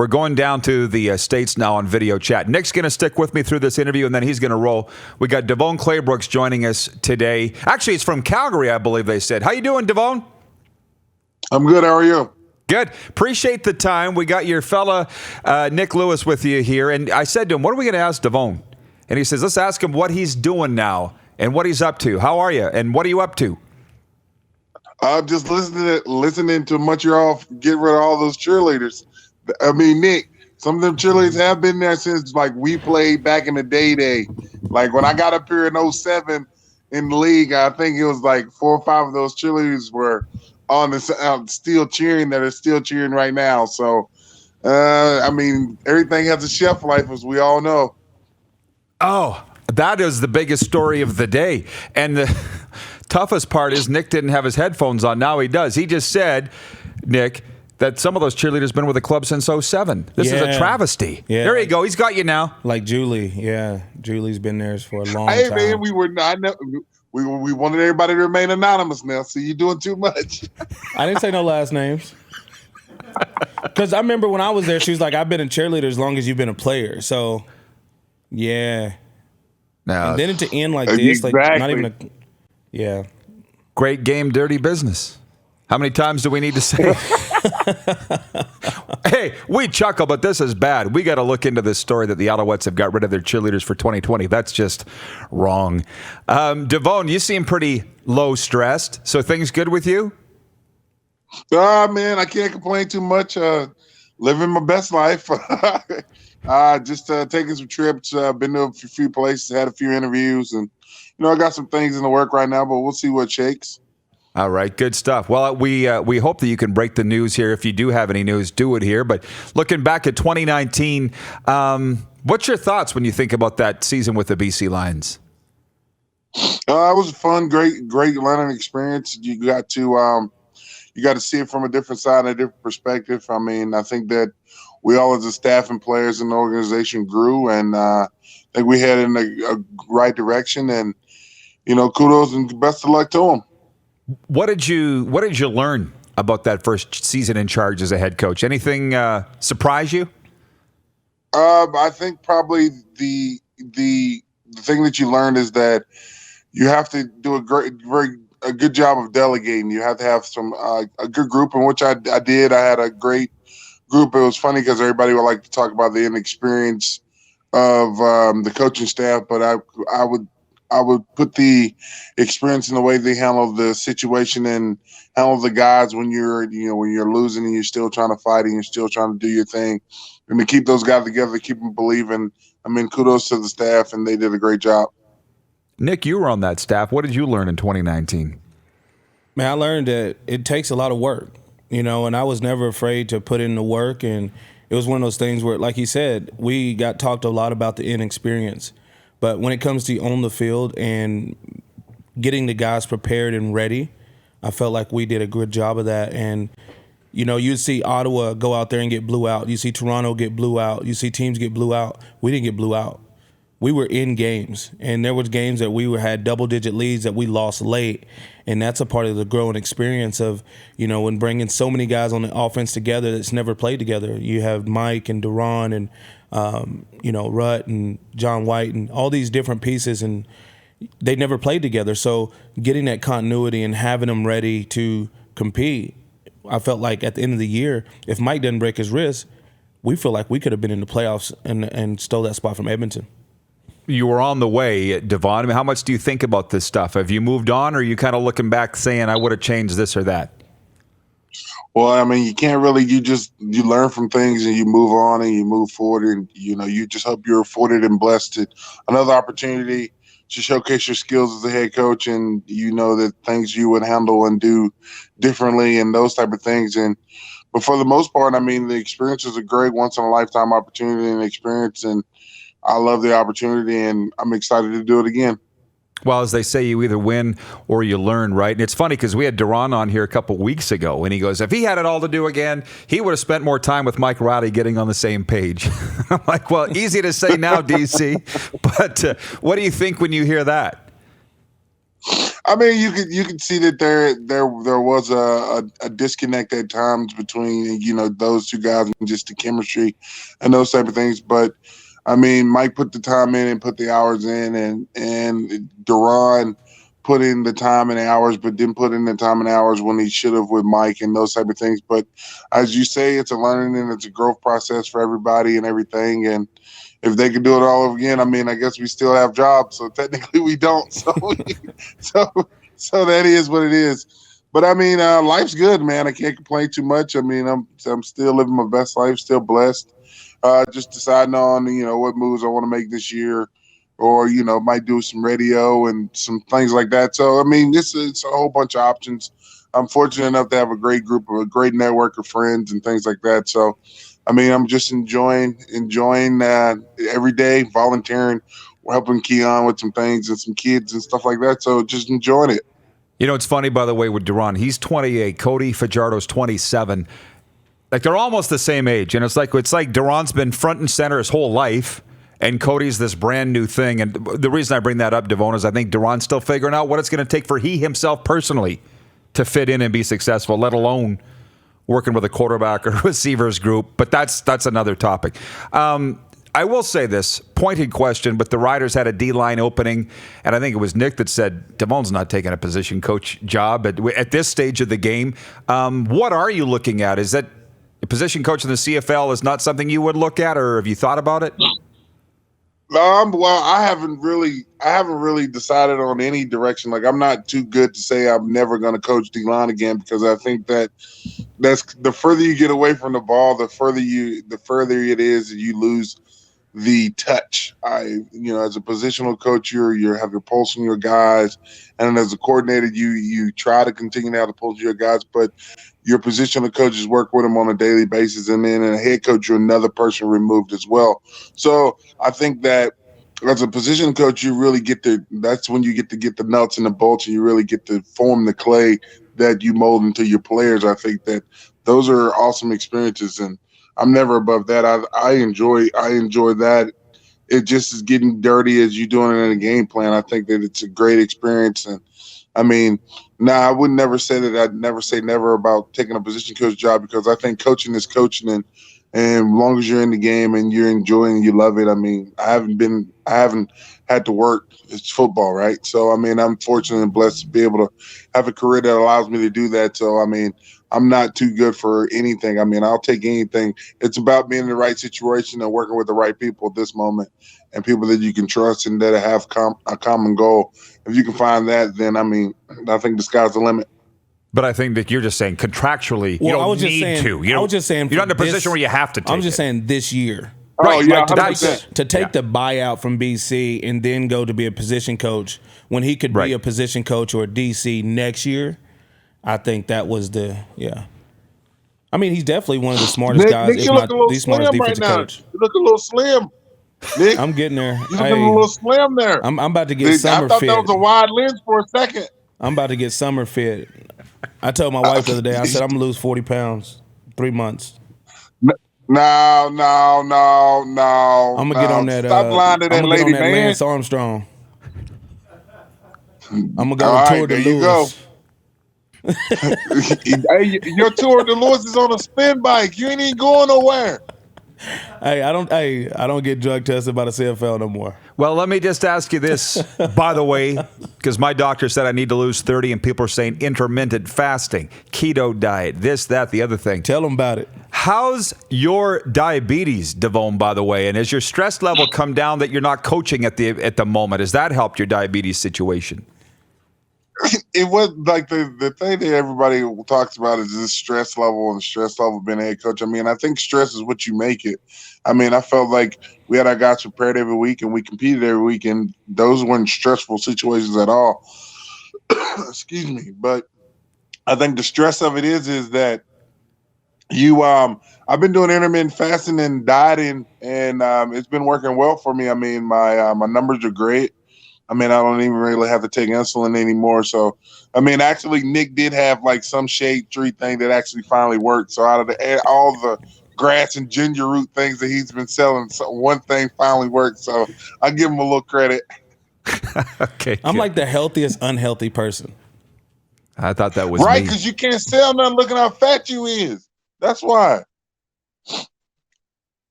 We're going down to the States now on video chat. Nick's going to stick with me through this interview, and then he's going to roll. We got DeVone Claybrooks joining us today. Actually, it's from Calgary, I believe they said. How you doing, DeVone? I'm good. How are you? Good. Appreciate the time. We got your fella, Nick Lewis, with you here. And I said to him, what are we going to ask DeVone? And he says, let's ask him what he's doing now and what he's up to. How are you? And what are you up to? Just listening to Montreal get rid of all those cheerleaders. I mean, Nick, some of them cheerleaders have been there since, like, we played back in the day. Like, when I got up here in 2007 in the league, I think it was like 4 or 5 of those cheerleaders were on the still cheering that are still cheering right now. So, I mean, everything has a shelf life, as we all know. Oh, that is the biggest story of the day. And the toughest part is Nick didn't have his headphones on. Now he does. He just said, Nick, that some of those cheerleaders been with the club since 2007. This is a travesty. Yeah. There you go. He's got you now. Like Julie. Yeah. Julie's been there for a long time. Hey, man, we wanted everybody to remain anonymous now, so you're doing too much. I didn't say no last names. Because I remember when I was there, she was like, I've been a cheerleader as long as you've been a player. So, yeah. Now, and then to end like this, like not even yeah. Great game, dirty business. How many times do we need to say? Hey, we chuckle, but this is bad. We got to look into this story that the Alouettes have got rid of their cheerleaders for 2020. That's just wrong. DeVone, you seem pretty low stressed. So things good with you? Man, I can't complain too much. Living my best life. Just taking some trips. Been to a few places, had a few interviews, and I got some things in the work right now, but we'll see what shakes. All right, good stuff. Well, we hope that you can break the news here. If you do have any news, do it here. But looking back at 2019, what's your thoughts when you think about that season with the BC Lions? It was a fun, great learning experience. You got to see it from a different side, a different perspective. I mean, I think that we all as a staff and players in the organization grew, and I think we headed in a right direction. And kudos and best of luck to them. What did you learn about that first season in charge as a head coach? Anything surprise you? I think probably the thing that you learned is that you have to do a good job of delegating. You have to have a good group, in which I did. I had a great group. It was funny because everybody would like to talk about the inexperience of the coaching staff, but I would put the experience in the way they handle the situation and handle the guys when you're losing and you're still trying to fight and you're still trying to do your thing, and to keep those guys together, keep them believing. I mean, kudos to the staff, and they did a great job. Nick, you were on that staff. What did you learn in 2019? Man, I learned that it takes a lot of work, and I was never afraid to put in the work. And it was one of those things where, like he said, we got talked a lot about the inexperience. But when it comes to on the field and getting the guys prepared and ready, I felt like we did a good job of that. And, you see Ottawa go out there and get blew out. You see Toronto get blew out. You see teams get blew out. We didn't get blew out. We were in games. And there was games that we had double-digit leads that we lost late. And that's a part of the growing experience of, when bringing so many guys on the offense together that's never played together. You have Mike and Duran and Rutt and John White and all these different pieces, and they never played together. So getting that continuity and having them ready to compete, I felt like at the end of the year, if Mike didn't break his wrist, we feel like we could have been in the playoffs and stole that spot from Edmonton. You were on the way, DeVone. I mean, how much do you think about this stuff? Have you moved on, or are you kind of looking back saying, I would have changed this or that? Well, I mean, you can't really, you learn from things and you move on and you move forward, and, you just hope you're afforded and blessed to another opportunity to showcase your skills as a head coach, and that things you would handle and do differently and those type of things. But for the most part, I mean, the experience is a great once in a lifetime opportunity and experience, and I love the opportunity, and I'm excited to do it again. Well, as they say, you either win or you learn, right? And it's funny because we had Duran on here a couple weeks ago, and he goes, if he had it all to do again, he would have spent more time with Mike Riley getting on the same page. I'm like, well, easy to say now, DC, but what do you think when you hear that? I mean, you could see that there was a disconnect at times between those two guys and just the chemistry and those type of things. But I mean, Mike put the time in and put the hours in, and Duran put in the time and hours, but didn't put in the time and hours when he should have with Mike and those type of things. But as you say, it's a learning and it's a growth process for everybody and everything. And if they could do it all over again, I mean, I guess we still have jobs. So technically we don't. So so that is what it is. But I mean, life's good, man. I can't complain too much. I mean, I'm still living my best life, still blessed. Just deciding on what moves I want to make this year, or might do some radio and some things like that. So I mean, it's a whole bunch of options. I'm fortunate enough to have a great group of a great network of friends and things like that. So I mean, I'm just enjoying every day, volunteering, helping Keon with some things and some kids and stuff like that. So just enjoying it. It's funny, by the way, with Duran. He's 28. Cody Fajardo's 27. Like, they're almost the same age. And it's like Duran's been front and center his whole life, and Cody's this brand new thing. And the reason I bring that up, DeVone, is I think Duran's still figuring out what it's going to take for he himself personally to fit in and be successful, let alone working with a quarterback or receivers group, but that's another topic. I will say this, pointed question, but the Riders had a D-line opening, and I think it was Nick that said DeVone's not taking a position coach job at this stage of the game. What are you looking at? Is that a position coach in the CFL is not something you would look at, or have you thought about it? Well, I haven't really decided on any direction. Like, I'm not too good to say I'm never going to coach D-line again, because I think that's the further you get away from the ball, the further it is you lose the touch. As a positional coach, you have your pulse on your guys, and as a coordinator, you try to continue to have the pulse of your guys, but your positional coaches work with them on a daily basis, and then a head coach, you're another person removed as well. So I think that as a position coach, you really that's when you get to get the nuts and the bolts, and you really get to form the clay that you mold into your players. I think that those are awesome experiences, and I'm never above that. I enjoy that. It just is getting dirty as you're doing it in a game plan. I think that it's a great experience, and I mean, I would never say that. I'd never say never about taking a position coach job, because I think coaching is coaching, and as long as you're in the game and you're enjoying it, you love it. I mean, I haven't had to work. It's football, right? So I mean, I'm fortunate and blessed to be able to have a career that allows me to do that. So I mean, I'm not too good for anything. I mean, I'll take anything. It's about being in the right situation and working with the right people at this moment, and people that you can trust and that have a common goal. If you can find that, then I mean, I think the sky's the limit. But I think that you're just saying contractually, you don't need to. I was just saying you're not in a position where you have to take I'm just saying this year. Right, yeah, to take the buyout from BC and then go to be a position coach when he could be a position coach or a DC next year. I think that was I mean, he's definitely one of the smartest guys, Nick, if not the smartest defensive coach. You look a little slim, Nick. I'm getting there. You looking a little slim there. I'm about to get summer fit. I thought that was a wide lens for a second. I'm about to get summer fit. I told my wife the other day, I said, I'm going to lose 40 pounds, 3 months. No. I'm going to get on that. Stop lying to that lady, man. Lance Armstrong. I'm going to go on tour de Lewis. Hey, your tour de Lewis is on a spin bike. You ain't even going nowhere. Hey, I don't get drug tested by the CFL no more. Well, let me just ask you this, by the way, because my doctor said I need to lose 30, and people are saying intermittent fasting, keto diet, this, that, the other thing. Tell them about it. How's your diabetes, DeVone, by the way? And has your stress level come down that you're not coaching at the moment? Has that helped your diabetes situation? It was like the thing that everybody talks about is this stress level, and the stress level being a head coach. I mean, I think stress is what you make it. I mean, I felt like we had our guys prepared every week, and we competed every week, and those weren't stressful situations at all. Excuse me. But I think the stress of it is that I've been doing intermittent fasting and dieting, and it's been working well for me. I mean, my numbers are great. I mean, I don't even really have to take insulin anymore. So, I mean, actually, Nick did have like some shade tree thing that actually finally worked. So out of all the grass and ginger root things that he's been selling, so one thing finally worked. So I give him a little credit. Okay. I'm good. like the healthiest unhealthy person. I thought that was Right, me. because you can't sell nothing looking how fat you is. That's why.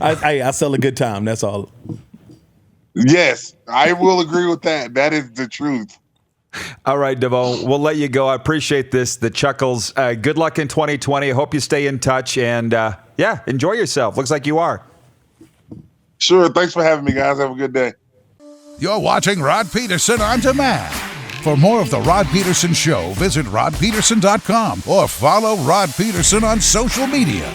I sell a good time. That's all. Yes, I will agree with that. That is the truth. All right, DeVone, we'll let you go. I appreciate this, the chuckles. Good luck in 2020. I hope you stay in touch and, yeah, enjoy yourself. Looks like you are. Sure. Thanks for having me, guys. Have a good day. You're watching Rod Pedersen On Demand. For more of The Rod Pedersen Show, visit rodpedersen.com or follow Rod Pedersen on social media.